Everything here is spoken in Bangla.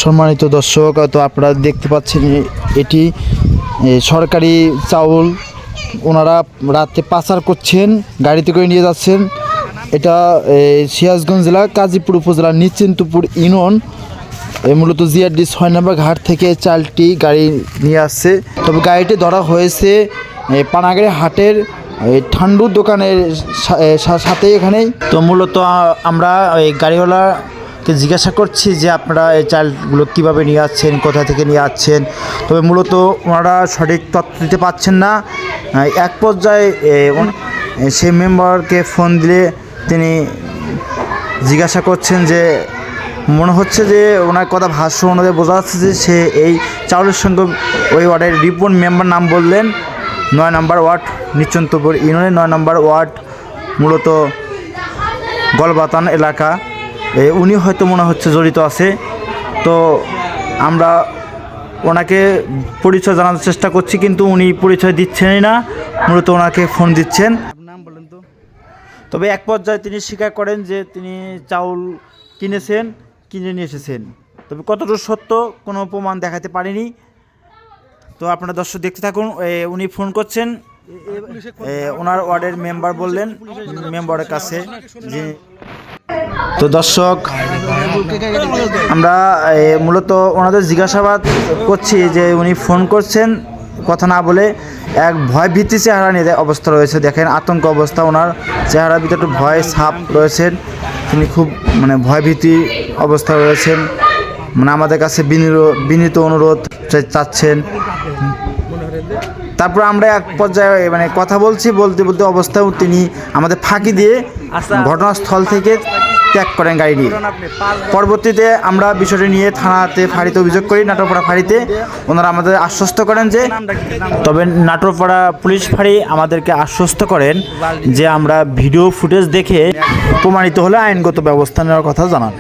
সম্মানিত দর্শক, তো আপনারা দেখতে পাচ্ছেন এটি সরকারি চাউল ওনারা রাতে পাচার করছেন, গাড়িতে করে নিয়ে যাচ্ছেন। এটা সিরাজগঞ্জ জেলা কাজীপুর উপজেলার নিশ্চিন্তপুর ইউনিয়ন, মূলত জিআরডি 6 নম্বর ঘাট থেকে চালটি গাড়ি নিয়ে আসছে। তবে গাড়িটি ধরা হয়েছে পানাগাড়ি হাটের ঠান্ডুর দোকানের সাথে এখানেই। তো মূলত আমরা এই গাড়িওয়ালাকে জিজ্ঞাসা করছি যে আপনারা এই চালগুলো কীভাবে নিয়ে আসছেন, কোথা থেকে নিয়ে আসছেন। তবে মূলত ওনারা সঠিক তথ্য দিতে পারছেন না। এক পর্যায়ে সেই মেম্বারকে ফোন দিলে তিনি জিজ্ঞাসা করছেন যে মনে হচ্ছে যে ওনার কথা ভাষ্য অনুযায়ী বোঝা যাচ্ছে যে সে এই চাউলের সঙ্গে ওই ওয়ার্ডের রিপন মেম্বার নাম বললেন। 9 নম্বর ওয়ার্ড নিশ্চিন্তপুর ইউনিয়নের 9 নম্বর ওয়ার্ড, মূলত গলবাতান এলাকা। উনি হয়তো মনে হচ্ছে জড়িত আছে। তো আমরা ওনাকে পরিচয় জানানোর চেষ্টা করছি, কিন্তু উনি পরিচয় দিচ্ছেনই না, মূলত ওনাকে ফোন দিচ্ছেন। নাম বলেন তো। তবে এক পর্যায়ে তিনি স্বীকার করেন যে তিনি চাউল কিনে নিয়ে এসেছেন। তবে কতটুকু সত্য কোনো প্রমাণ দেখাতে পারেনি। তো আপনারা দর্শক দেখতে থাকুন। উনি ফোন করছেন, ওনার ওয়ার্ডের মেম্বার বললেন মেম্বারের কাছে যে। তো দর্শক আমরা মূলত ওনাদের জিজ্ঞাসাবাদ করছি যে উনি ফোন করছেন কথা না বলে এক ভয় ভীতি চেহারা নিয়ে অবস্থা রয়েছে। দেখেন আতঙ্ক অবস্থা, ওনার চেহারার ভিতরে একটু ভয় ছাপ রয়েছেন। তিনি খুব ভয় ভীতি অবস্থা রয়েছেন। আমাদের কাছে বিনীত অনুরোধ চাচ্ছেন। তারপর আমরা এক পর্যায়ে কথা বলতে অবস্থায় তিনি আমাদের ফাঁকি দিয়ে ঘটনাস্থল থেকে ত্যাগ করেন গাড়ি নিয়ে। পরবর্তীতে আমরা বিষয়টি নিয়ে থানাতে ফাঁড়িতে অভিযোগ করি, নাটোরপাড়া ফাঁড়িতে। ওনারা আমাদের আশ্বস্ত করেন যে, তবে নাটোরপাড়া পুলিশ ফাঁড়ি আমাদেরকে আশ্বস্ত করেন যে আমরা ভিডিও ফুটেজ দেখে প্রমাণিত হলে আইনগত ব্যবস্থা নেওয়ার কথা জানান।